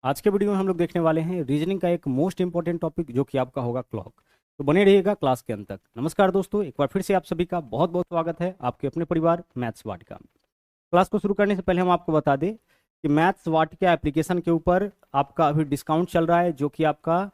आज के वीडियो में हम लोग देखने वाले हैं रीजनिंग का एक मोस्ट इंपॉर्टेंट टॉपिक जो कि आपका होगा क्लॉक। तो बने रहिएगा क्लास के अंत तक। नमस्कार दोस्तों, एक बार फिर से आप सभी का बहुत बहुत स्वागत है आपके अपने परिवार मैथ्स वाटिका में। क्लास को शुरू करने से पहले हम आपको बता दें कि मैथ्स वाटिका एप्लीकेशन के ऊपर आपका अभी डिस्काउंट चल रहा है, जो कि आपका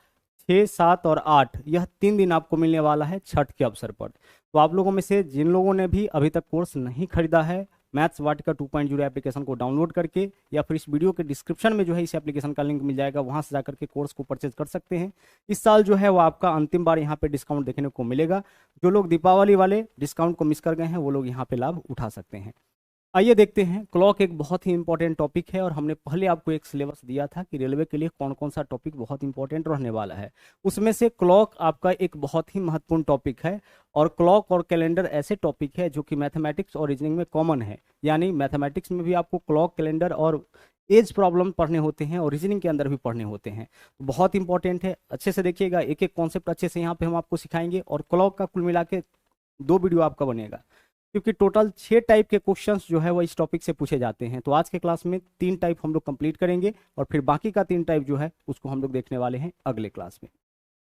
6, 7 और 8 यह 3 दिन आपको मिलने वाला है छठ के अवसर पर। तो आप लोगों में से जिन लोगों ने भी अभी तक कोर्स नहीं खरीदा है, मैथ्स वाटिका 2.0 एप्लीकेशन को डाउनलोड करके या फिर इस वीडियो के डिस्क्रिप्शन में जो है इस एप्लीकेशन का लिंक मिल जाएगा, वहां से जाकर के कोर्स को परचेज कर सकते हैं। इस साल जो है वो आपका अंतिम बार यहाँ पे डिस्काउंट देखने को मिलेगा। जो लोग दीपावली वाले डिस्काउंट को मिस कर गए हैं वो लोग यहाँ पे लाभ उठा सकते हैं। आइए देखते हैं। क्लॉक एक बहुत ही इंपॉर्टेंट टॉपिक है और हमने पहले आपको एक सिलेबस दिया था कि रेलवे के लिए कौन कौन सा टॉपिक बहुत इंपॉर्टेंट रहने वाला है। उसमें से क्लॉक आपका एक बहुत ही महत्वपूर्ण टॉपिक है। और क्लॉक और कैलेंडर ऐसे टॉपिक है जो कि मैथमेटिक्स और रीजनिंग में कॉमन है। यानी मैथमेटिक्स में भी आपको क्लॉक, कैलेंडर और एज प्रॉब्लम पढ़ने होते हैं और रीजनिंग के अंदर भी पढ़ने होते हैं। तो बहुत इंपॉर्टेंट है, अच्छे से देखिएगा। एक एक कॉन्सेप्ट अच्छे से यहाँ पे हम आपको सिखाएंगे और क्लॉक का कुल मिला के 2 वीडियो आपका बनेगा, क्योंकि टोटल 6 टाइप के क्वेश्चंस जो है वो इस टॉपिक से पूछे जाते हैं। तो आज के क्लास में 3 टाइप हम लोग कंप्लीट करेंगे और फिर बाकी का 3 टाइप जो है उसको हम लोग देखने वाले हैं अगले क्लास में।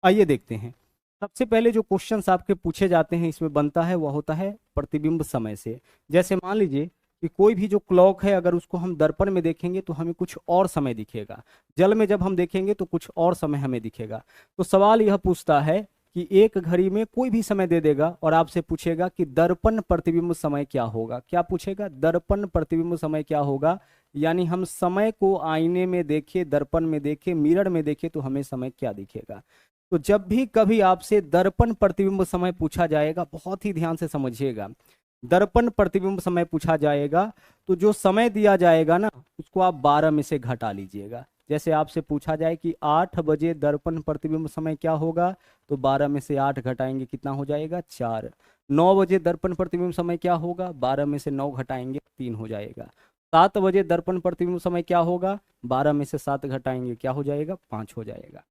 आइए देखते हैं। सबसे पहले जो क्वेश्चंस आपके पूछे जाते हैं इसमें बनता है वह होता है प्रतिबिंब समय से। जैसे मान लीजिए कि कोई भी जो क्लॉक है, अगर उसको हम दर्पण में देखेंगे तो हमें कुछ और समय दिखेगा, जल में जब हम देखेंगे तो कुछ और समय हमें दिखेगा। तो सवाल यह पूछता है कि एक घड़ी में कोई भी समय दे देगा और आपसे पूछेगा कि दर्पण प्रतिबिंब समय क्या होगा। क्या पूछेगा? दर्पण प्रतिबिंब समय क्या होगा। यानी हम समय को आईने में देखे, दर्पण में देखे, मिरर में देखे तो हमें समय क्या दिखेगा। तो जब भी कभी आपसे दर्पण प्रतिबिंब समय पूछा जाएगा, बहुत ही ध्यान से समझिएगा। दर्पण प्रतिबिंब समय पूछा जाएगा तो जो समय दिया जाएगा ना, उसको आप 12 में से घटा लीजिएगा। जैसे आपसे पूछा जाए कि 8 बजे दर्पण प्रतिबिंब समय क्या होगा, तो 12 में से 8 घटाएंगे, कितना हो जाएगा? 4। 9 बजे दर्पण प्रतिबिंब समय क्या होगा, 12 में से 9 घटाएंगे, 3 हो जाएगा। 7 बजे दर्पण प्रतिबिंब समय क्या होगा, 12 में से 7 घटाएंगे, क्या हो जाएगा? 5 हो जाएगा।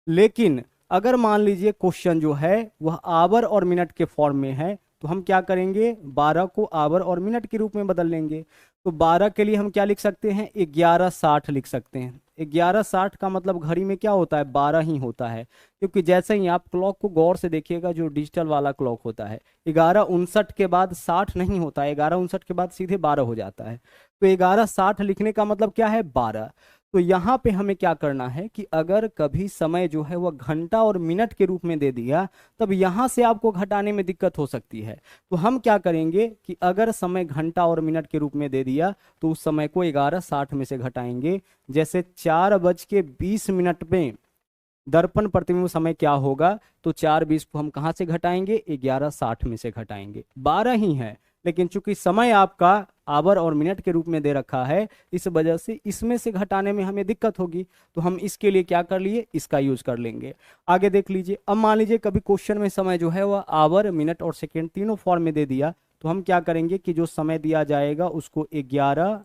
लेकिन अगर मान लीजिए क्वेश्चन जो है वह आवर और मिनट के फॉर्म में है, तो हम क्या करेंगे? 12 को आवर और मिनट के रूप में बदल लेंगे। तो 12 के लिए हम क्या लिख सकते हैं? 11:60 लिख सकते हैं। 11:60 का मतलब घड़ी में क्या होता है? 12 ही होता है। क्योंकि जैसे ही आप क्लॉक को गौर से देखिएगा, जो डिजिटल वाला क्लॉक होता है, 11:59 के बाद 60 नहीं होता है, 11:59 के बाद सीधे 12 हो जाता है। तो 11:60 लिखने का मतलब क्या है? 12। तो यहाँ पे हमें क्या करना है कि अगर कभी समय जो है वह घंटा और मिनट के रूप में दे दिया, तब यहाँ से आपको घटाने में दिक्कत हो सकती है। तो हम क्या करेंगे कि अगर समय घंटा और मिनट के रूप में दे दिया तो उस समय को 11:60 में से घटाएंगे। जैसे 4:20 में दर्पण प्रतिबिंब समय क्या होगा, तो 4:20 को हम कहाँ से घटाएंगे? 11:60 में से घटाएंगे। 12 ही है, लेकिन चूंकि समय आपका आवर और मिनट के रूप में दे रखा है, इस वजह से इसमें से घटाने में हमें दिक्कत होगी। तो हम इसके लिए क्या कर लिए? इसका यूज कर लेंगे। आगे देख लीजिए। अब मान लीजिए कभी क्वेश्चन में समय जो है वह आवर, मिनट और सेकेंड तीनों फॉर्म में दे दिया, तो हम क्या करेंगे कि जो समय दिया जाएगा उसको 11,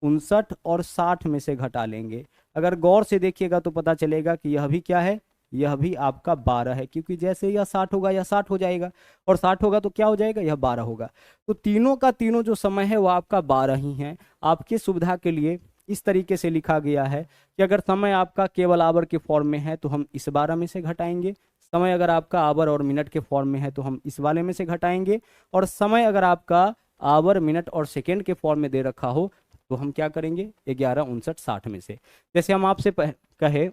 59 और 60 में से घटा लेंगे। अगर गौर से देखिएगा तो पता चलेगा कि यह भी क्या है? यह भी आपका 12 है, क्योंकि जैसे यह 60 होगा यह 60 हो जाएगा, और 60 होगा तो क्या हो जाएगा? यह 12 होगा। तो तीनों का तीनों जो समय है वो आपका 12 ही है। आपकी सुविधा के लिए इस तरीके से लिखा गया है कि अगर समय आपका केवल आवर के फॉर्म में है तो हम इस 12 में से घटाएंगे। समय अगर आपका आवर और मिनट के फॉर्म में है तो हम इस वाले में से घटाएंगे। और समय अगर आपका आवर, मिनट और सेकेंड के फॉर्म में दे रखा हो तो हम क्या करेंगे? 11, 59, 60 में से। जैसे हम आपसे कहे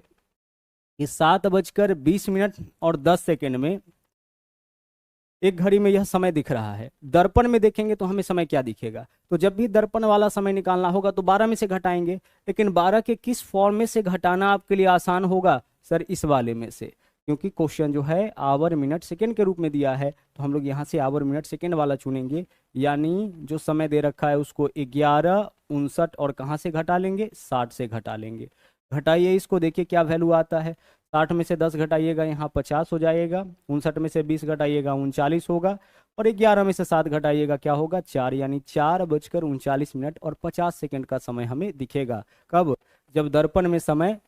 कि 7:20 और 10 सेकेंड में एक घड़ी में यह समय दिख रहा है, दर्पण में देखेंगे तो हमें समय क्या दिखेगा? तो जब भी दर्पण वाला समय निकालना होगा तो 12 में से घटाएंगे। लेकिन 12 के किस फॉर्म में से घटाना आपके लिए आसान होगा? सर, इस वाले में से, क्योंकि क्वेश्चन जो है आवर, मिनट, सेकेंड के रूप में दिया है, तो हम लोग यहाँ से आवर, मिनट, सेकेंड वाला चुनेंगे। यानी जो समय दे रखा है उसको 11, 59 और कहाँ से घटा लेंगे? 60 से घटा लेंगे। घटाइए इसको, देखिए क्या वैल्यू आता है। 60 में से 10 घटाइएगा, यहाँ 50 हो जाएगा। 59 में से 20 घटाइएगा, 39 होगा। और 11 में से 7 घटाइएगा, क्या होगा? 4। यानी 4:39 और 50 सेकंड का समय हमें दिखेगा। कब? जब दर्पण में समय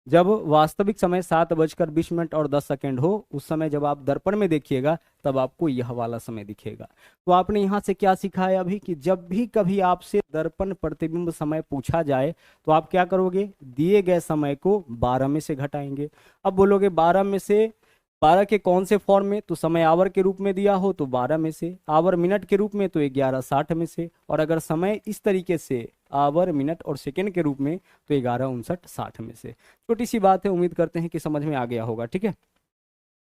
जब वास्तविक समय 7:20 और 10 सेकेंड हो, उस समय जब आप दर्पण में देखिएगा तब आपको यह वाला समय दिखेगा। तो आपने यहाँ से क्या सीखा है अभी कि जब भी कभी आपसे दर्पण प्रतिबिंब समय पूछा जाए तो आप क्या करोगे, दिए गए समय को 12 में से घटाएंगे। अब बोलोगे 12 में से 12 के कौन से फॉर्म में, तो समय आवर के रूप में दिया हो तो 12 में से, आवर मिनट के रूप में तो 11:60 में से, और अगर समय इस तरीके से आवर मिनट और सेकंड के रूप में तो 11:59:60 में से। छोटी सी बात है, उम्मीद करते हैं कि समझ में आ गया होगा। ठीक है,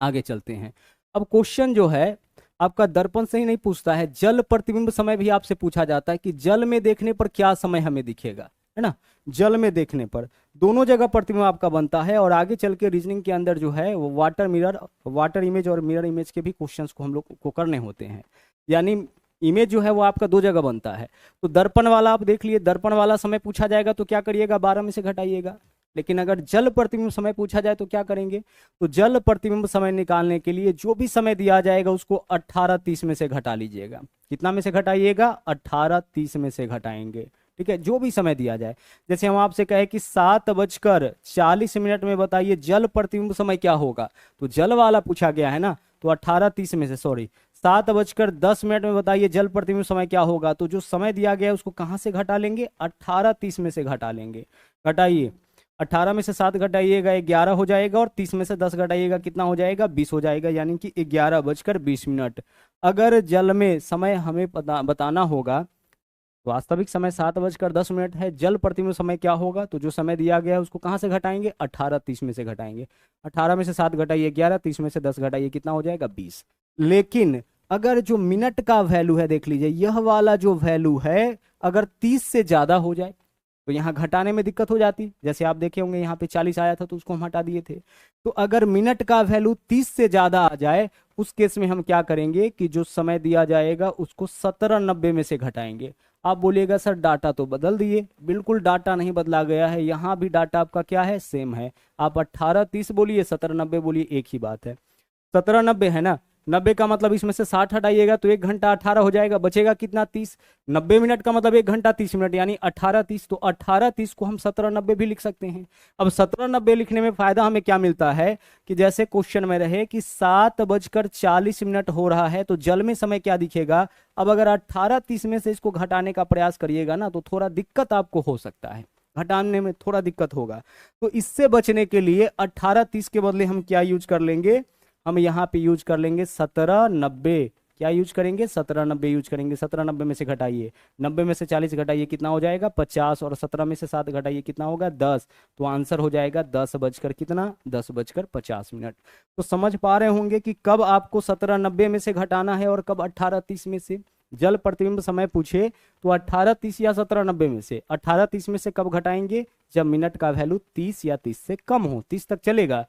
आगे चलते हैं। अब क्वेश्चन जो है आपका दर्पण से ही नहीं पूछता है, जल प्रतिबिंब समय भी आपसे पूछा जाता है कि जल में देखने पर क्या समय हमें दिखेगा, है ना। जल में देखने पर दोनों जगह प्रतिबिंब आपका बनता है, और आगे चल के रीजनिंग के अंदर जो है वो वाटर इमेज और मिरर इमेज के भी क्वेश्चंस को हम लोग को करने होते हैं। यानी इमेज जो है वो आपका दो जगह बनता है। तो दर्पण वाला आप देख लिए, दर्पण वाला समय पूछा जाएगा तो क्या करिएगा, 12 में से घटाइएगा। लेकिन अगर जल प्रतिबिंब समय पूछा जाए तो क्या करेंगे, तो जल प्रतिबिंब समय निकालने के लिए जो भी समय दिया जाएगा उसको 18:30 में से घटा लीजिएगा। कितना में से घटाइएगा, 18:30 में से घटाएंगे। ठीक है, जो भी समय दिया जाए, जैसे हम आपसे कहे कि 7:40 में बताइए जल प्रतिबिंब समय क्या होगा, तो जल वाला पूछा गया है ना, तो 18:30 में से 7:10 में बताइए जल प्रतिबिंब समय क्या होगा, तो जो समय दिया गया है उसको कहां से घटा लेंगे, 18:30 में से घटा लेंगे। घटाइए, 18 में से 7 घटाइएगा 11 हो जाएगा, और 30 में से 10 घटाइएगा कितना हो जाएगा, 20 हो जाएगा, यानी कि 11:20। अगर जल में समय हमें बताना होगा, वास्तविक समय 7:10 है, जल प्रतिबिंब समय क्या होगा, तो जो समय दिया गया है उसको कहाँ से घटाएंगे, 18:30 में से घटाएंगे। 18 में से 7 घटाइए 11, 30 में से 10 घटाइए कितना हो जाएगा, 20। लेकिन अगर जो मिनट का वैल्यू है, देख लीजिए यह वाला जो वैल्यू है अगर 30 से ज्यादा हो जाए तो यहाँ घटाने में दिक्कत हो जाती। जैसे आप देखे होंगे यहाँ पे 40 आया था तो उसको हम हटा दिए थे। तो अगर मिनट का वैल्यू 30 से ज्यादा आ जाए उस केस में हम क्या करेंगे कि जो समय दिया जाएगा उसको 17:90 में से घटाएंगे। आप बोलिएगा सर डाटा तो बदल दिए, बिल्कुल डाटा नहीं बदला गया है, यहाँ भी डाटा आपका क्या है, सेम है। आप 18:30 बोलिए 17:90 बोलिए, एक ही बात है। 17:90 है ना, 90 का मतलब इसमें से 60 हटाइएगा तो 1 घंटा 18 हो जाएगा, बचेगा कितना, 30। 90 मिनट का मतलब 1 घंटा 30 मिनट यानी 18:30, तो 18:30 को हम 17:90 भी लिख सकते हैं। अब 17:90 लिखने में फायदा हमें क्या मिलता है कि जैसे क्वेश्चन में रहे कि 7:40 हो रहा है तो जल में समय क्या दिखेगा। अब अगर 18:30 में से इसको घटाने का प्रयास करिएगा ना तो थोड़ा दिक्कत आपको हो सकता है, घटाने में थोड़ा दिक्कत होगा। तो इससे बचने के लिए 18:30 के बदले हम क्या यूज कर लेंगे, हम यहाँ पे यूज कर लेंगे 17:90। क्या यूज करेंगे, 17:90 यूज करेंगे। 17:90 में से घटाइए, 90 में से 40 घटाइए कितना हो जाएगा, 50, और 17 में से 7 घटाइए कितना होगा, 10। तो आंसर हो जाएगा 10 बजकर कितना, 10:50। तो समझ पा रहे होंगे कि कब आपको 17:90 में से घटाना है और कब 18:30 में से। जल प्रतिबिंब समय पूछे तो 18:30 या 17:90 में से। 18:30 में से कब घटाएंगे, जब मिनट का वैल्यू 30 या 30 से कम हो, 30 तक चलेगा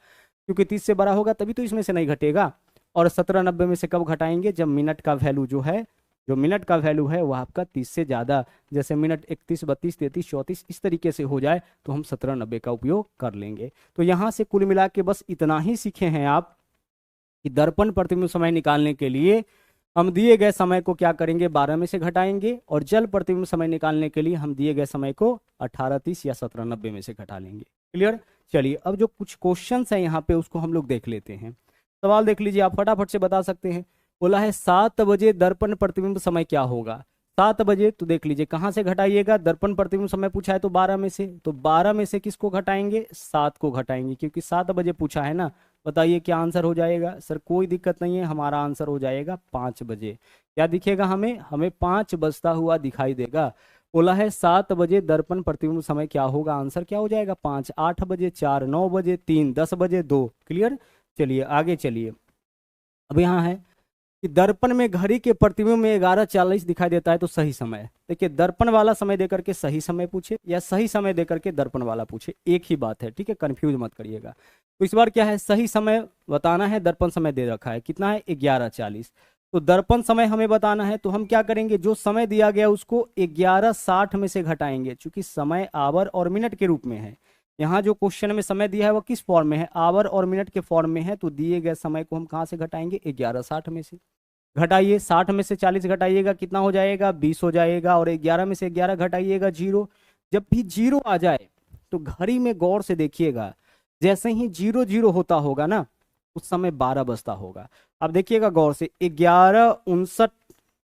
क्योंकि 30 से बड़ा होगा तभी तो इसमें से नहीं घटेगा। और 17:90 में से कब घटाएंगे, जब मिनट का वैल्यू जो है, जो मिनट का वैल्यू है वह आपका 30 से ज्यादा, जैसे मिनट 31, 32, 33, 34 इस तरीके से हो जाए तो हम 17:90 का उपयोग कर लेंगे। तो यहाँ से कुल मिला के बस इतना ही सीखे हैं आप कि दर्पण प्रतिबिंब समय निकालने के लिए हम दिए गए समय को क्या करेंगे, 12 में से घटाएंगे, और जल प्रतिबिंब समय निकालने के लिए हम दिए गए समय को 18:30 या 17:90 में से घटा लेंगे। क्लियर। चलिए अब जो कुछ क्वेश्चंस हैं यहाँ पे उसको हम लोग देख लेते हैं। सवाल देख लीजिए, आप फटाफट से बता सकते हैं। बोला है 7 बजे दर्पण प्रतिबिंब समय क्या होगा। 7 बजे तो देख लीजिए कहाँ से घटाइएगा, दर्पण प्रतिबिंब समय पूछा है तो 12 में से, तो 12 में से किसको घटाएंगे, 7 को घटाएंगे, क्योंकि 7 बजे पूछा है ना। बताइए क्या आंसर हो जाएगा, सर कोई दिक्कत नहीं है, हमारा आंसर हो जाएगा 5 बजे। क्या दिखेगा हमें, हमें 5 बजता हुआ दिखाई देगा। बोला है 7 बजे दर्पण प्रतिबिंब समय क्या होगा, आंसर क्या हो जाएगा 5, 8 बजे 4, 9 बजे 3, 10 बजे 2। क्लियर। चलिए आगे चलिए। अब यहाँ है कि दर्पण में घड़ी के प्रतिबिंब में 11:40 दिखाई देता है तो सही समय है। देखिए दर्पण वाला समय देकर के सही समय पूछे या सही समय देकर के दर्पण वाला पूछे, एक ही बात है, ठीक है, कंफ्यूज मत करिएगा। तो इस बार क्या है, सही समय बताना है, दर्पण समय दे रखा है कितना है 11:40। तो दर्पण समय हमें बताना है तो हम क्या करेंगे, जो समय दिया गया उसको 11:60 में से घटाएंगे, चूंकि समय आवर और मिनट के रूप में है। यहाँ जो क्वेश्चन में समय दिया है वो किस फॉर्म में है, आवर और मिनट के फॉर्म में है, तो दिए गए समय को हम कहाँ से घटाएंगे, 11:60 में से। घटाइए, 60 में से 40 घटाइएगा कितना हो जाएगा, 20 हो जाएगा, और 11 में से 11 घटाइएगा 0। जब भी 0 आ जाए तो घड़ी में गौर से देखिएगा, जैसे ही 00 होता होगा ना, उस समय 12 बजता होगा। अब देखिएगा गौर से, 11:59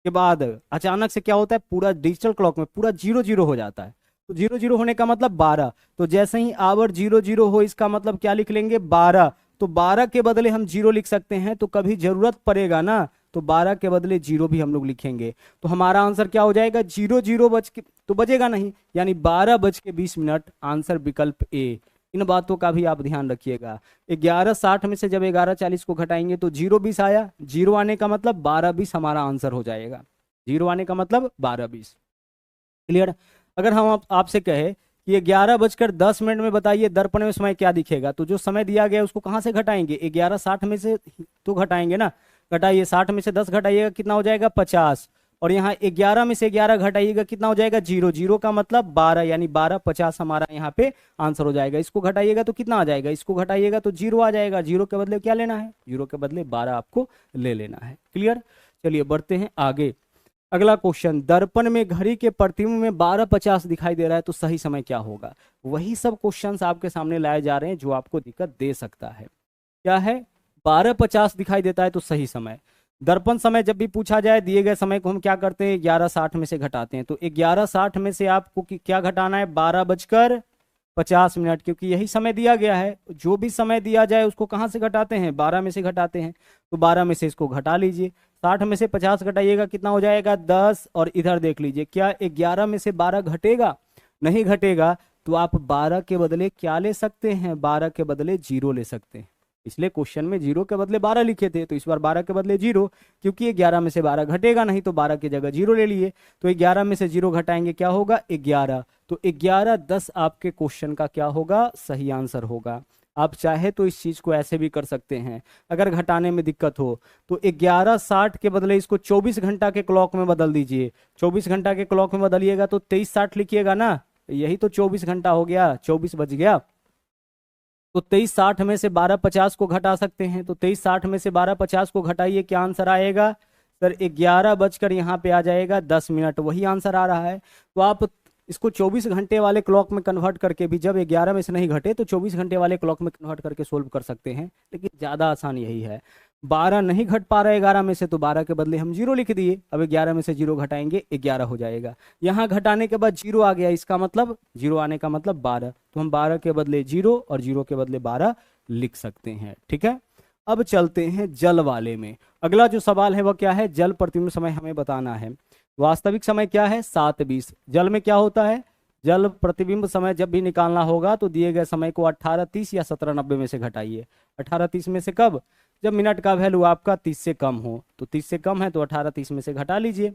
के बाद अचानक से क्या होता है, पूरा डिजिटल क्लॉक में पूरा 00 हो जाता है। तो 00 होने का मतलब 12, तो जैसे ही आवर 00 हो, इसका मतलब क्या लिख लेंगे, 12। तो 12 के बदले हम 0 लिख सकते हैं, तो कभी जरूरत पड़ेगा ना तो 12 के बदले 0 भी हम लोग लिखेंगे। तो हमारा आंसर क्या हो जाएगा, 00 बज के तो बजेगा नहीं, यानी 12:20। आंसर विकल्प ए। इन बातों का भी आप ध्यान रखिएगा। 11:60 में से जब 11:40 को घटाएंगे तो 0:20 आया, 0 आने का मतलब 12:20 हमारा आंसर हो जाएगा। 0 आने का मतलब 12:20। क्लियर। अगर हम आपसे कहे कि 11:10 में बताइए दर्पण में समय क्या दिखेगा, तो जो समय दिया गया है उसको कहाँ से घटाएंगे, 11:60 में से तो घटाएंगे ना। घटाइए, 60 में से 10 घटाइएगा कितना हो जाएगा, 50। और यहाँ 11 में से 11 घटाइएगा कितना हो जाएगा, 0। 0 का मतलब 12, यानी 12:50 हमारा यहाँ पे आंसर हो जाएगा। इसको घटाइएगा तो कितना आ जाएगा, इसको घटाइएगा तो 0 आ जाएगा। 0 के बदले क्या लेना है, 0 के बदले 12 आपको ले लेना है। क्लियर। चलिए बढ़ते हैं आगे। अगला क्वेश्चन, दर्पण में घड़ी के प्रतिबिंब में 12:50 दिखाई दे रहा है, तो सही समय क्या होगा। वही सब क्वेश्चंस आपके सामने लाए जा रहे हैं जो आपको दिक्कत दे सकता है। क्या है, 12:50 दिखाई देता है तो सही समय। दर्पण समय जब भी पूछा जाए, दिए गए समय को हम क्या करते हैं, 11:60 में से घटाते हैं। तो 11:60 में से आपको क्या घटाना है, 12:50, क्योंकि यही समय दिया गया है। जो भी समय दिया जाए उसको कहाँ से घटाते हैं, 12 में से घटाते हैं। तो 12 में से इसको घटा लीजिए, 60 में से 50 घटाइएगा कितना हो जाएगा, 10। और इधर देख लीजिए, क्या 11 में से 12 घटेगा, नहीं घटेगा। तो आप 12 के बदले क्या ले सकते हैं, 12 के बदले 0 ले सकते हैं। इसलिए क्वेश्चन में 0 के बदले 12 लिखे थे, तो इस बार 12 के बदले 0, क्योंकि 11 में से 12 घटेगा नहीं, तो 12 की जगह 0 ले लिए। तो 11 में से 0 घटाएंगे क्या होगा, 11। तो 11:10 आपके क्वेश्चन का क्या होगा, सही आंसर होगा। आप चाहे तो इस चीज को ऐसे भी कर सकते हैं, अगर घटाने में दिक्कत हो तो 11:60 के बदले इसको 24 घंटा के क्लॉक में बदल दीजिए। 24 घंटा के क्लॉक में बदलिएगा तो 23:60 लिखिएगा ना, यही तो 24 घंटा हो गया, 24 बज गया। तो 23:60 में से 12:50 को घटा सकते हैं। तो 23:60 में से 12:50 को घटाइए, क्या आंसर आएगा सर, 11 बजकर यहाँ पे आ जाएगा 10 मिनट, वही आंसर आ रहा है। तो आप इसको 24 घंटे वाले क्लॉक में कन्वर्ट करके भी, जब 11 में से नहीं घटे तो 24 घंटे वाले क्लॉक में कन्वर्ट करके सोल्व कर सकते हैं, लेकिन ज़्यादा आसान यही है। 12 नहीं घट पा रहा है 11 में से, तो 12 के बदले हम 0 लिख दिए। अब 11 में से 0 घटाएंगे, 11 हो जाएगा। यहाँ घटाने के बाद 0 आ गया, इसका मतलब 0 आने का मतलब 12, तो हम 12 के बदले 0 और 0 के बदले 12 लिख सकते हैं। ठीक है। अब चलते हैं जल वाले में। अगला जो सवाल है वह क्या है, जल प्रतिबिंब समय हमें बताना है। वास्तविक समय क्या है, 7:20। जल में क्या होता है, जल प्रतिबिंब समय जब भी निकालना होगा तो दिए गए समय को 18:30 या 17:90 में से घटाइए। 18:30 में से कब, जब मिनट का वैल्यू आपका 30 से कम हो। तो 30 से कम है तो 18:30 में से घटा लीजिए।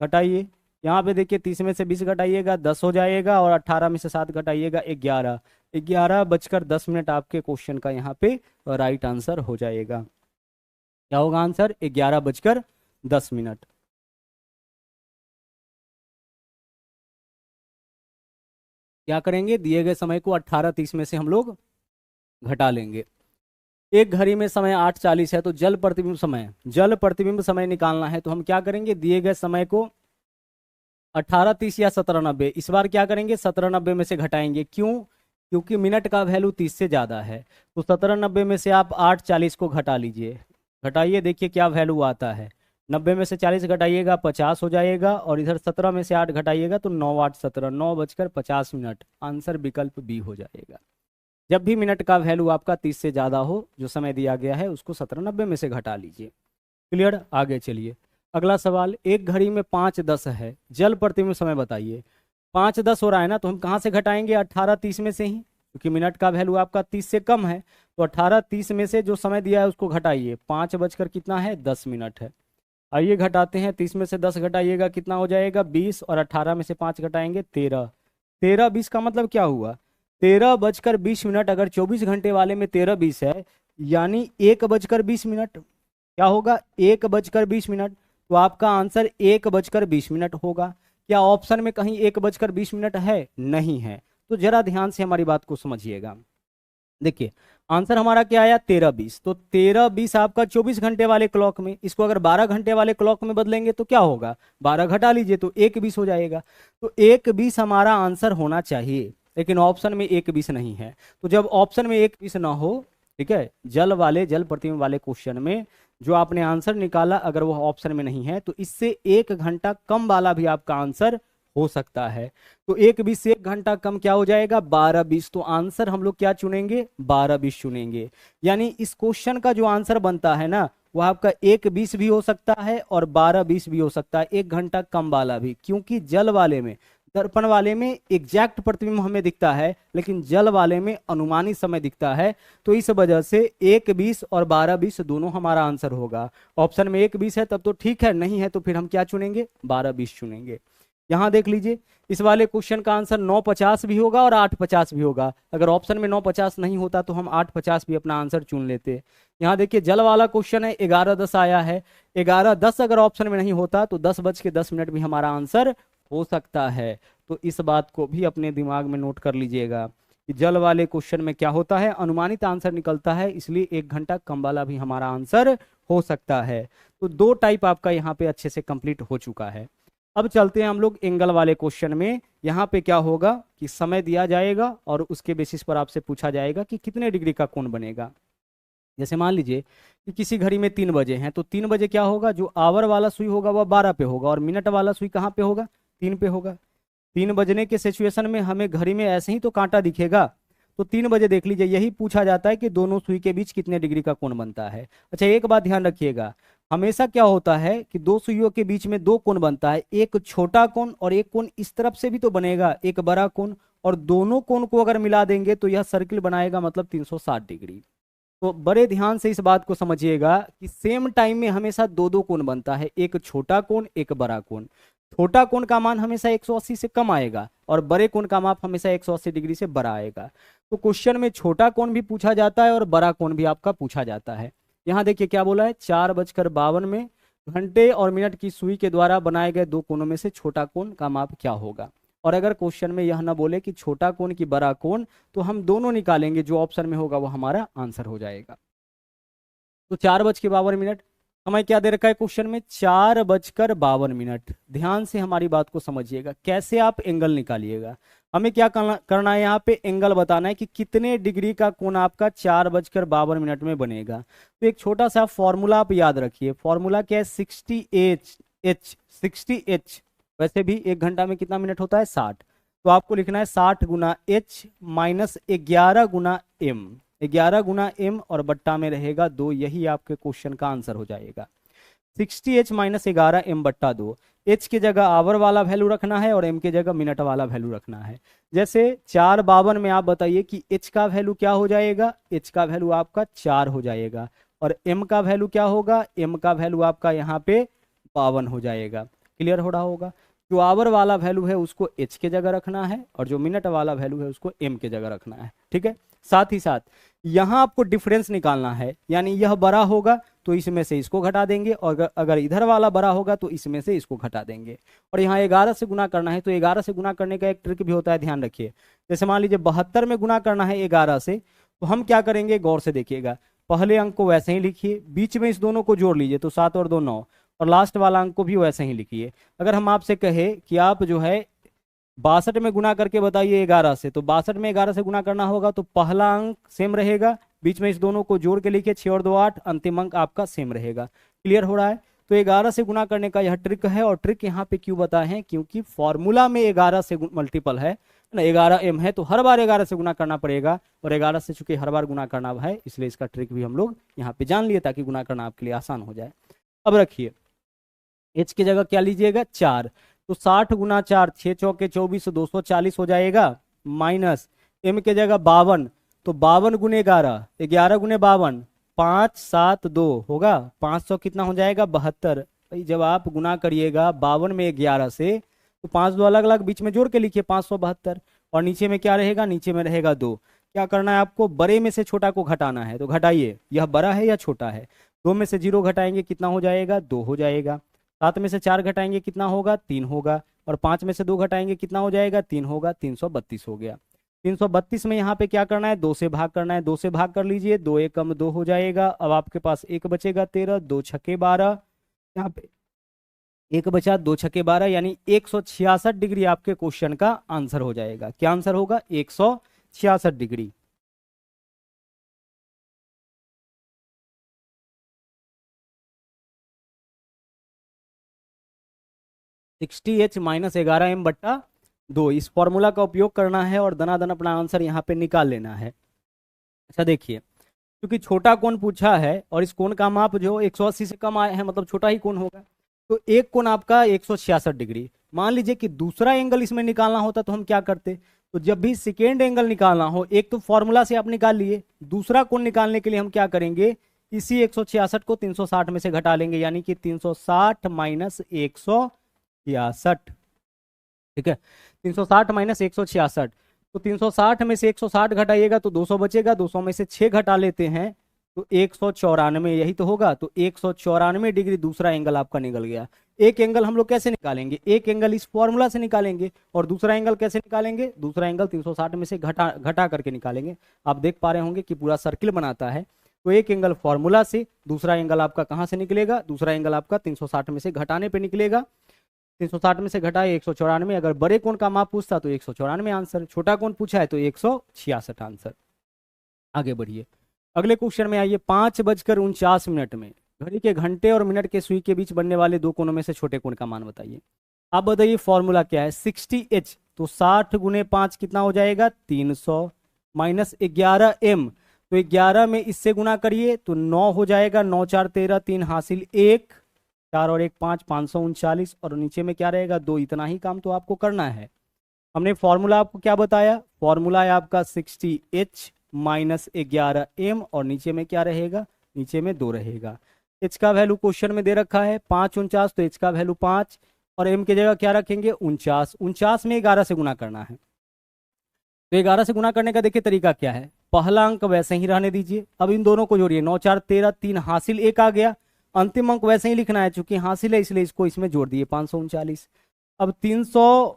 घटाइए, यहाँ पे देखिए 30 में से 20 घटाइएगा 10 हो जाएगा, और 18 में से 7 घटाइएगा 11। 11:10 आपके क्वेश्चन का यहाँ पे राइट आंसर हो जाएगा। क्या होगा आंसर, 11:10। क्या करेंगे, दिए गए समय को 18:30 में से हम लोग घटा लेंगे। एक घड़ी में समय 8:40 है, तो जल प्रतिबिंब समय निकालना है, तो हम क्या करेंगे, दिए गए समय को 18:30 या 17:90, इस बार क्या करेंगे 17:90 में से घटाएंगे। क्यों, क्योंकि मिनट का वैल्यू 30 से ज़्यादा है। तो 17:90 में से आप 8:40 को घटा लीजिए। घटाइए, देखिए क्या वैल्यू आता है। 90 में से 40 घटाइएगा 50 हो जाएगा, और इधर 17 में से 8 घटाइएगा तो 9 8 17, 9:50। आंसर विकल्प बी हो जाएगा। जब भी मिनट का वैल्यू आपका 30 से ज़्यादा हो, जो समय दिया गया है उसको 17:90 में से घटा लीजिए। क्लियर। आगे चलिए, अगला सवाल, एक घड़ी में 5:10 है, जल प्रतिबिंब समय बताइए। 5:10 हो रहा है ना, तो हम कहाँ से घटाएंगे, 18:30 में से ही, क्योंकि मिनट का वैल्यू आपका 30 से कम है। तो 18:30 में से जो समय दिया है उसको घटाइए। 5 बजकर कितना है, 10 मिनट है। आइए घटाते हैं, 30 में से 10 घटाइएगा कितना हो जाएगा, 20, और 18 में से 5 घटाएंगे 13। 13:20 का मतलब क्या हुआ, 13:20। अगर 24 घंटे वाले में 13:20 है, यानी 1:20। क्या होगा, 1:20। तो आपका आंसर 1:20 होगा। क्या ऑप्शन में कहीं 1:20 है, नहीं है। तो जरा ध्यान से हमारी बात को समझिएगा। देखिए आंसर हमारा क्या आया, 13:20। तो 13:20 आपका 24 घंटे वाले क्लॉक में, इसको अगर 12 घंटे वाले क्लॉक में बदलेंगे तो क्या होगा, 12 घटा लीजिए तो 1:20 हो जाएगा। तो 1:20 हमारा आंसर होना चाहिए। लेकिन ऑप्शन में 1 20 नहीं है। तो जब ऑप्शन में 1 20 ना हो, ठीक है, जल प्रतिबिंब वाले क्वेश्चन में जो आपने आंसर निकाला अगर वो ऑप्शन में नहीं है तो इससे 1 घंटा कम वाला भी आपका आंसर हो सकता है। तो 1 20 से 1 घंटा कम क्या हो जाएगा, 12 20। तो आंसर हम लोग क्या चुनेंगे, 12 20 चुनेंगे। यानी इस क्वेश्चन का जो आंसर बनता है ना वो आपका 1 20 भी हो सकता है और 12 20 भी हो सकता है, 1 घंटा कम वाला भी। क्योंकि जल वाले में, दर्पण वाले में एग्जैक्ट प्रतिबिंब हमें दिखता है, लेकिन जल वाले में अनुमानित समय दिखता है। तो इस वजह से 1 20 और 12 20 दोनों हमारा आंसर होगा। ऑप्शन में 1 20 है तब तो ठीक है, नहीं है तो फिर हम क्या चुनेंगे, 12 20 चुनेंगे। यहां देख लीजिए, इस वाले क्वेश्चन का आंसर 9 50 भी होगा और 8 50 भी होगा। अगर ऑप्शन में 9 50 नहीं होता तो हम 8 50 भी अपना आंसर चुन लेते। यहाँ देखिए जल वाला क्वेश्चन है, 11 10 आया है। 11 10 अगर ऑप्शन में नहीं होता तो 10 बज के 10 मिनट भी हमारा आंसर हो सकता है। तो इस बात को भी अपने दिमाग में नोट कर लीजिएगा कि जल वाले क्वेश्चन में क्या होता है, अनुमानित आंसर निकलता है, इसलिए 1 घंटा कम वाला भी हमारा आंसर हो सकता है। तो 2 टाइप आपका यहाँ पे अच्छे से कंप्लीट हो चुका है। अब चलते हैं हम लोग एंगल वाले क्वेश्चन में। यहाँ पे क्या होगा कि समय दिया जाएगा और उसके बेसिस पर आपसे पूछा जाएगा कि कितने डिग्री का कोण बनेगा। जैसे मान लीजिए कि किसी घड़ी में 3 बजे हैं, तो 3 बजे क्या होगा, जो आवर वाला सुई होगा वह 12 पे होगा और मिनट वाला सुई कहाँ पे होगा, 3 पे होगा। 3 बजने के सिचुएशन में हमें घड़ी में ऐसे ही तो कांटा दिखेगा। तो 3 बजे देख लीजिए, यही पूछा जाता है कि दोनों सुई के बीच कितने डिग्री का कोण बनता है। अच्छा एक बात ध्यान रखिएगा, हमेशा क्या होता है कि दो सुइयों के बीच में 2 कोण बनता है, एक छोटा कोण और एक कोण इस तरफ से भी तो बनेगा, एक बड़ा कोण। और दोनों कोण को अगर मिला देंगे तो यह सर्किल बनाएगा, मतलब 360 डिग्री। तो बड़े ध्यान से इस बात को समझिएगा कि सेम टाइम में हमेशा 2 कोण बनता है, एक छोटा कोण एक बड़ा कोण। छोटा कोण का मान हमेशा 180 से कम आएगा और बड़े कोण का माप हमेशा 180 डिग्री से बड़ा आएगा। तो क्वेश्चन में छोटा कोण भी पूछा जाता है और बड़ा कोण भी आपका पूछा जाता है। यहाँ देखिए क्या बोला है, 4:52 में घंटे और मिनट की सुई के द्वारा बनाए गए 2 कोणों में से छोटा कोण का माप क्या होगा। और अगर क्वेश्चन में यह ना बोले कि छोटा कोण की बड़ा कोण, तो हम दोनों निकालेंगे, जो ऑप्शन में होगा वो हमारा आंसर हो जाएगा। तो 4:52, समय क्या दे रखा है क्वेश्चन में, 4:52। ध्यान से हमारी बात को समझिएगा, कैसे आप एंगल निकालिएगा। हमें क्या करना है, यहाँ पे एंगल बताना है कि कितने डिग्री का कोण आपका 4:52 में बनेगा। तो एक छोटा सा फॉर्मूला आप याद रखिए, फॉर्मूला क्या है, 60H। वैसे भी 1 घंटा में कितना मिनट होता है, 60। तो आपको लिखना है 60 गुना H माइनस 11 गुना M। 11 गुना M और बट्टा में रहेगा 2, यही आपके क्वेश्चन का आंसर हो जाएगा। 60H माइनस 11M बट्टा 2। H की जगह आवर वाला वैल्यू रखना है और M की जगह मिनट वाला वैल्यू रखना है। जैसे 4:52 में आप बताइए कि H का वैल्यू क्या हो जाएगा, H का वैल्यू आपका 4 हो जाएगा और M का वैल्यू क्या होगा, M का वैल्यू आपका यहाँ पे 52 हो जाएगा। क्लियर हो रहा होगा। जो आवर वाला वैल्यू है उसको H के जगह रखना है और जो मिनट वाला वैल्यू है उसको M के जगह रखना है, ठीक है। साथ ही साथ यहाँ आपको डिफरेंस निकालना है, यानी यह बड़ा होगा तो इसमें से इसको घटा देंगे और अगर इधर वाला बड़ा होगा तो इसमें से इसको घटा देंगे। और यहाँ 11 से गुना करना है, तो 11 से गुना करने का एक ट्रिक भी होता है, ध्यान रखिए। जैसे मान लीजिए 72 में गुना करना है 11 से, तो हम क्या करेंगे, गौर से देखिएगा। पहले अंक को वैसे ही लिखिए, बीच में इस दोनों को जोड़ लीजिए तो 7 और 2 9, और लास्ट वाला अंक को भी वैसे ही लिखिए। अगर हम आपसे कहे कि आप जो है 62 में गुना करके बताइए 11 से, तो 62 में 11 से गुना करना होगा तो पहला अंक सेम रहेगा, बीच में इस दोनों को जोड़ के लिखिए 6 और 2 8, अंतिम अंक आपका सेम रहेगा। क्लियर हो रहा है। तो 11 से गुना करने का यह ट्रिक है। और ट्रिक यहाँ पे क्यों बताए हैं, क्योंकि फॉर्मूला में 11 से मल्टीपल है ना, 11M है, तो हर बार 11 से गुना करना पड़ेगा और 11 से चूंकि हर बार गुना करना है इसलिए इसका ट्रिक भी हम लोग यहाँ पे जान लिए ताकि गुना करना आपके लिए आसान हो जाए। अब रखिए H की जगह क्या लीजिएगा, 4, तो 60 गुना 4, 6 चौके 24, 240 हो जाएगा, माइनस M के जगह 52, तो 52 गुने 11, 11 गुने 52, 5 7 2 होगा, 500 कितना हो जाएगा, 72। भाई जब आप गुना करिएगा 52 में 11 से, तो 5 2 अलग अलग बीच में जोड़ के लिखिए 572, और नीचे में क्या रहेगा, नीचे में रहेगा 2। क्या करना है आपको, बड़े में से छोटा को घटाना है, तो घटाइए, यह बड़ा है या छोटा है। 2 में से 0 घटाएंगे कितना हो जाएगा, 2 हो जाएगा। 7 में से 4 घटाएंगे कितना होगा, 3 होगा। और 5 में से 2 घटाएंगे कितना हो जाएगा, 3 होगा, 332 हो गया। 332 में यहाँ पे क्या करना है, 2 से भाग करना है, 2 से भाग कर लीजिए, 2 एकम 2 हो जाएगा। अब आपके पास 1 बचेगा 13, 2 छक्के 12, यहाँ पे एक बचा 2 छक्के 12 यानी 166 डिग्री आपके क्वेश्चन का आंसर हो जाएगा। क्या आंसर होगा? 166 डिग्री। 60H माइनस 11m/2 इस फॉर्मूला का उपयोग करना है और दनादन अपना आंसर यहाँ पे निकाल लेना है। अच्छा देखिए, क्योंकि छोटा कोण पूछा है और इस कोण का माप जो 180 से कम आया है, मतलब छोटा ही कोण होगा, तो एक कोण आपका 166 डिग्री। मान लीजिए कि दूसरा एंगल इसमें निकालना होता तो हम क्या करते? तो जब भी सेकेंड एंगल निकालना हो, एक तो फॉर्मूला से आप निकाल लिए, दूसरा कोण निकालने के लिए हम क्या करेंगे? इसी 166 को 360 में से घटा लेंगे, यानी कि 360 माइनस 166। ठीक है, 360 माइनस 166, तो 360 में से 160 घटाइएगा तो 200 बचेगा, 200 में से 6 घटा लेते हैं तो 194, यही तो होगा। तो 194 डिग्री दूसरा एंगल आपका निकल गया। एक एंगल हम लोग कैसे निकालेंगे? एक एंगल इस फॉर्मूला से निकालेंगे और दूसरा एंगल कैसे निकालेंगे? दूसरा एंगल 360 में से घटा करके निकालेंगे। आप देख पा रहे होंगे कि पूरा सर्किल बनाता है। तो एक एंगल फॉर्मूला से, दूसरा एंगल आपका कहाँ से निकलेगा? दूसरा एंगल आपका 360 में से घटाने पे निकलेगा। 360 में से घटाए 194। अगर बड़े कोण का माप पूछता तो 194 आंसर, छोटा कोण पूछा है तो 166 आंसर। आगे बढ़िए, अगले क्वेश्चन में आइए। 5:49 में घड़ी के घंटे और मिनट के सुई के बीच बनने वाले दो कोणों में से छोटे कोण का मान बताइए। आप बताइए फॉर्मूला क्या है? 60H, तो 60 गुने 5 कितना हो जाएगा? 300 माइनस 11M, तो 11 में इससे गुना करिए तो 9 हो जाएगा। 9 4 13, 3 हासिल 1, 4 और 1 5, 539, और नीचे में क्या रहेगा? 2। इतना ही काम तो आपको करना है। हमने फॉर्मूला आपको क्या बताया? फॉर्मूला है आपका 60H माइनस 11M, और नीचे में क्या रहेगा? नीचे में 2 रहेगा। H का वैल्यू क्वेश्चन में दे रखा है 549, तो H का वैल्यू 5, और M की जगह क्या रखेंगे? 49। 49 में 11 से गुना करना है, तो 11 से गुना करने का देखिए तरीका क्या है। पहला अंक वैसे ही रहने दीजिए, अब इन दोनों को जोड़िए। 9 4 13, 3 हासिल 1 आ गया। अंतिम अंक वैसे ही लिखना है, चूंकि हासिल है इसलिए इसको इसमें जोड़ दिए 539। अब 300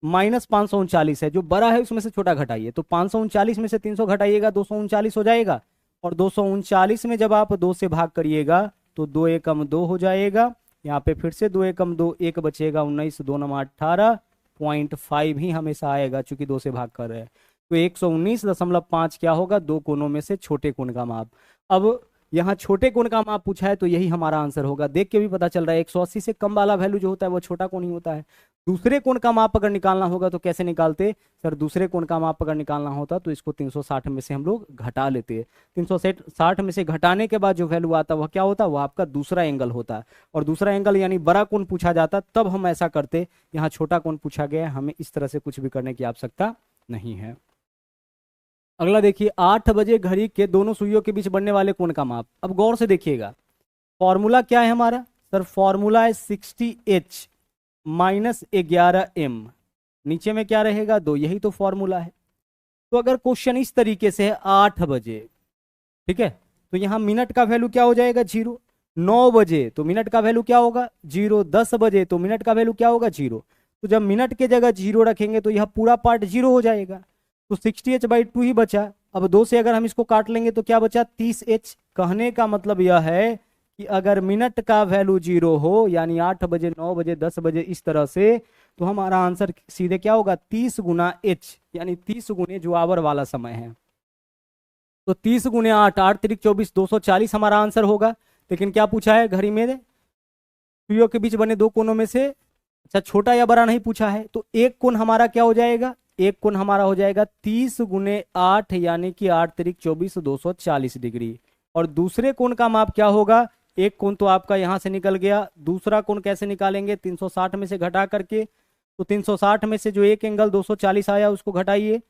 माइनस 539 है, जो बड़ा है उसमें से छोटा घटाइए, तो 539 में से 300 घटाइएगा 239 हो जाएगा, और 239 में जब आप 2 से भाग करिएगा तो 2 एकम 2 हो जाएगा। यहाँ पे फिर से 2 एकम 2, 1 बचेगा 19, 2 9 18.5 ही हमेशा आएगा, चूंकि 2 से भाग कर रहे हैं। तो 119.5 क्या होगा? दो कोनों में से छोटे कोण का माप। अब यहाँ छोटे कोण का माप पूछा है तो यही हमारा आंसर होगा। देख के भी पता चल रहा है 180 से कम वाला वैल्यू जो होता है वो छोटा कोण ही होता है। दूसरे कोण का माप अगर निकालना होगा तो कैसे निकालते? सर दूसरे कोण का माप अगर निकालना होता तो इसको 360 में से हम लोग घटा लेते। 360 में से घटाने के बाद जो वैल्यू आता वह क्या होता? वह आपका दूसरा एंगल होता। और दूसरा एंगल यानी बड़ा कोण पूछा जाता तब हम ऐसा करते। यहाँ छोटा कोण पूछा गया, हमें इस तरह से कुछ भी करने की आवश्यकता नहीं है। अगला देखिए, 8 बजे घड़ी के दोनों सुइयों के बीच बनने वाले कोण का माप। अब गौर से देखिएगा, फॉर्मूला क्या है हमारा? सर फॉर्मूला है 60H माइनस 11M, नीचे में क्या रहेगा? 2, यही तो फॉर्मूला है। तो अगर क्वेश्चन इस तरीके से है 8 बजे, ठीक है, तो यहाँ मिनट का वैल्यू क्या हो जाएगा? 0। 9 बजे तो मिनट का वैल्यू क्या होगा? 0। 10 बजे तो मिनट का वैल्यू क्या होगा? 0। तो जब मिनट के जगह 0 रखेंगे तो यह पूरा पार्ट 0 हो जाएगा, तो 60H/2 ही बचा। अब 2 से अगर हम इसको काट लेंगे तो क्या बचा? 30H। कहने का मतलब यह है कि अगर मिनट का वैल्यू 0 हो, यानी 8 बजे, 9 बजे, 10 बजे, इस तरह से, तो हमारा आंसर सीधे क्या होगा? 30 गुना H, यानी 30 गुने जो आवर वाला समय है। तो 30 गुने 8, 8 3 24, 240 हमारा आंसर होगा। लेकिन क्या पूछा है? घड़ी में सुइयों के बीच बने दो कोनों में से, अच्छा छोटा या बड़ा नहीं पूछा है, तो एक कोण हमारा क्या हो जाएगा? एक कोण हमारा हो जाएगा 30 गुने 8, यानी कि 8 3 24, 240 डिग्री। और दूसरे कोण का माप क्या होगा? एक कोण तो आपका यहां से निकल गया, दूसरा कोण कैसे निकालेंगे? 360 में से घटा करके। तो 360 में से जो एक एंगल 240 आया उसको घटाइए,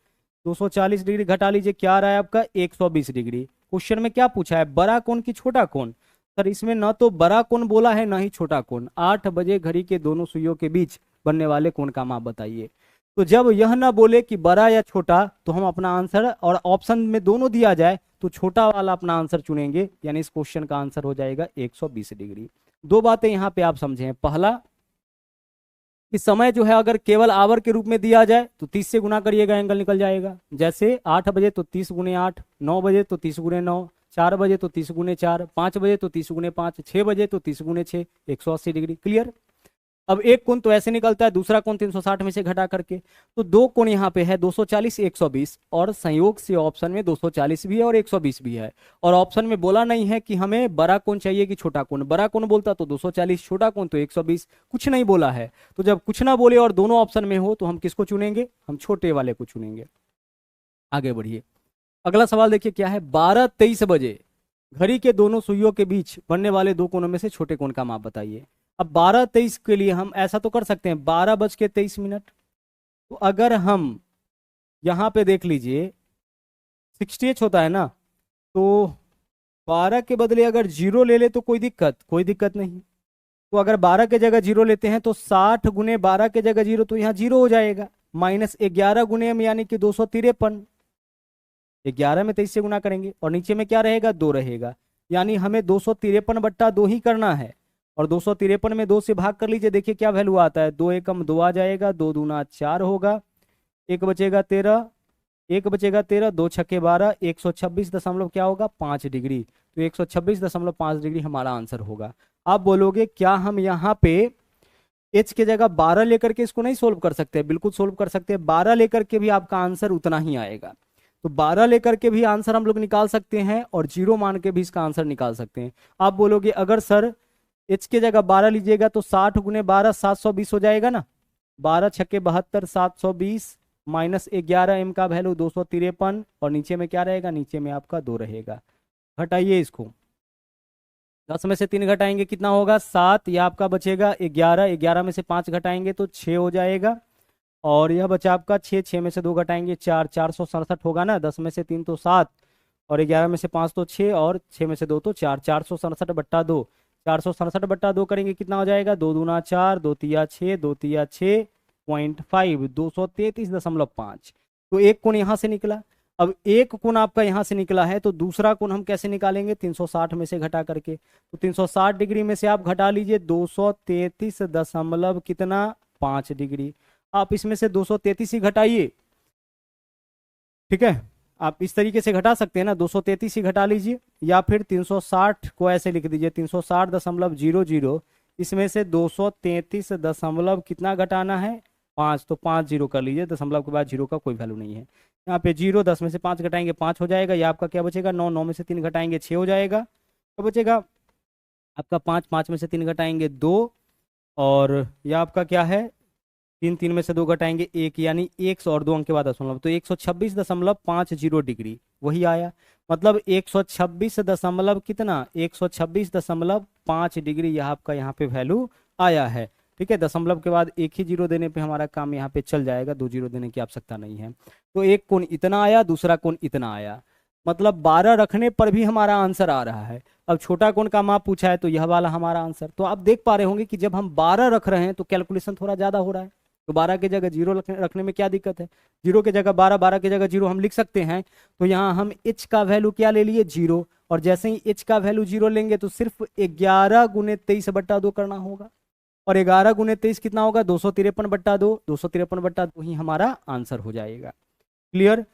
240 डिग्री घटा लीजिए, क्या आ रहा है आपका? 120 डिग्री। क्वेश्चन में क्या पूछा है? बड़ा कोण की छोटा कोण? सर इसमें न तो बड़ा कोण बोला है न ही छोटा कोण। 8 बजे घड़ी के दोनों सुइयों के बीच बनने वाले कोण का माप बताइए। तो जब यह ना बोले कि बड़ा या छोटा, तो हम अपना आंसर, और ऑप्शन में दोनों दिया जाए तो छोटा वाला अपना आंसर चुनेंगे, यानी इस क्वेश्चन का आंसर हो जाएगा 120 डिग्री। दो बातें यहाँ पे आप समझें। पहला कि समय जो है अगर केवल आवर के रूप में दिया जाए तो 30 से गुना करिएगा, एंगल निकल जाएगा। जैसे 8 बजे तो 30 गुने 8, 9 बजे तो 30 गुने 9, 4 बजे तो 30 गुने 4, 5 बजे तो 30 गुने 5, 6 बजे तो 30 गुने 6, 180 डिग्री। क्लियर? अब एक कोण तो ऐसे निकलता है, दूसरा कोण 360 में से घटा करके, तो दो कोण यहाँ पे है 240 120, और संयोग से ऑप्शन में 240 भी है और 120 भी है, और ऑप्शन में बोला नहीं है कि हमें बड़ा कोण चाहिए कि छोटा कोण। बड़ा कोण बोलता तो 240, छोटा कोण तो 120, कुछ नहीं बोला है। तो जब कुछ ना बोले और दोनों ऑप्शन में हो तो हम किसको चुनेंगे? हम छोटे वाले को चुनेंगे। आगे बढ़िए, अगला सवाल देखिए क्या है। 12:23 बजे घड़ी के दोनों सुइयों के बीच बनने वाले दो कोणों में से छोटे कोण का माप बताइए। अब 12:23 के लिए हम ऐसा तो कर सकते हैं 12:23। तो अगर हम यहाँ पे देख लीजिए 60h होता है ना, तो 12 के बदले अगर जीरो ले ले तो कोई दिक्कत नहीं। तो अगर 12 के जगह जीरो लेते हैं तो 60 गुने 12 के जगह जीरो, तो यहाँ जीरो हो जाएगा। -11 गुने m यानी कि 253, 11 में 23 से गुना करेंगे, और नीचे में क्या रहेगा? 2 रहेगा। यानी हमें 253/2 ही करना है, और 253 में 2 से भाग कर लीजिए, देखिए क्या वैल्यू आता है। 2 एकम 2 आ जाएगा, 2 दूना 4 होगा, एक बचेगा 13, 2 छक्के 12, 126 दशमलव क्या होगा? 5 डिग्री। तो 126.5 डिग्री हमारा आंसर होगा। आप बोलोगे क्या हम यहाँ पे h के जगह 12 लेकर के इसको नहीं सोल्व कर सकते? बिल्कुल सोल्व कर सकते हैं। 12 लेकर के भी आपका आंसर उतना ही आएगा। तो 12 लेकर के भी आंसर हम लोग निकाल सकते हैं, और जीरो मान के भी इसका आंसर निकाल सकते हैं। आप बोलोगे अगर सर h के जगह 12 लीजिएगा तो 60 गुने 12 720 हो जाएगा ना। 12 छक्के 72, 720 -11 m का वैल्यू 253, और नीचे में क्या रहेगा? नीचे में आपका 2 रहेगा। घटाइए इसको, 10 में से 3 घटाएंगे कितना होगा? 7। यह आपका बचेगा 11, 11 में से 5 घटाएंगे तो 6 हो जाएगा, और यह बचा आपका 6, 6 में से 2 घटाएंगे 4, 467 होगा ना। 10 में से 3 तो 7, और 11 में से 5 तो 6, और 6 में से 2 तो 4, 467/2। 467/2 करेंगे कितना हो जाएगा? 2 दूना 4, 2 तिया 6, 2 तिया 6.5, 233.5। तो एक कोण यहाँ से निकला। अब एक कोण आपका यहाँ से निकला है, तो दूसरा कोण हम कैसे निकालेंगे? 360 में से घटा करके। तो 360 डिग्री में से आप घटा लीजिए 233 दशमलव कितना? 5 डिग्री। आप इसमें से 233 ही घटाइए, ठीक है। आप इस तरीके से घटा सकते हैं ना, 233 ही घटा लीजिए, या फिर 360 को ऐसे लिख दीजिए 360.00। इसमें से 233 दशमलव कितना घटाना है? 5। तो 5 जीरो कर लीजिए, दशमलव के बाद जीरो का कोई वैल्यू नहीं है। यहाँ पे जीरो, 10 में से 5 घटाएंगे 5 हो जाएगा। या आपका क्या बचेगा? 9, 9 में से 3 घटाएंगे 6 हो जाएगा। तो बचेगा आपका 5, 5 में से 3 घटाएंगे 2, और यह आपका क्या है? 3, 3 में से 2 घटाएंगे 1, यानी 1 और 2 अंक के बाद दशमलव, तो 126.50 डिग्री वही आया। मतलब 126 दशमलव कितना? 126.5 डिग्री यह आपका यहाँ पे वैल्यू आया है, ठीक है। दशमलव के बाद एक ही जीरो देने पे हमारा काम यहाँ पे चल जाएगा, 2 जीरो देने की आवश्यकता नहीं है। तो एक कोण इतना आया, दूसरा कोण इतना आया, मतलब 12 रखने पर भी हमारा आंसर आ रहा है। अब छोटा कोण का माप पूछा है तो यह वाला हमारा आंसर। तो आप देख पा रहे होंगे कि जब हम 12 रख रहे हैं तो कैलकुलेशन थोड़ा ज्यादा हो रहा है। तो 12 की जगह जीरो रखने में क्या दिक्कत है? जीरो की जगह 12, 12 की जगह जीरो हम लिख सकते हैं। तो यहाँ हम h का वैल्यू क्या ले लिए? जीरो। और जैसे ही h का वैल्यू जीरो लेंगे तो सिर्फ 11 गुने 23/2 करना होगा, और 11 गुने 23 कितना होगा? 253/2। 253/2 ही हमारा आंसर हो जाएगा। क्लियर?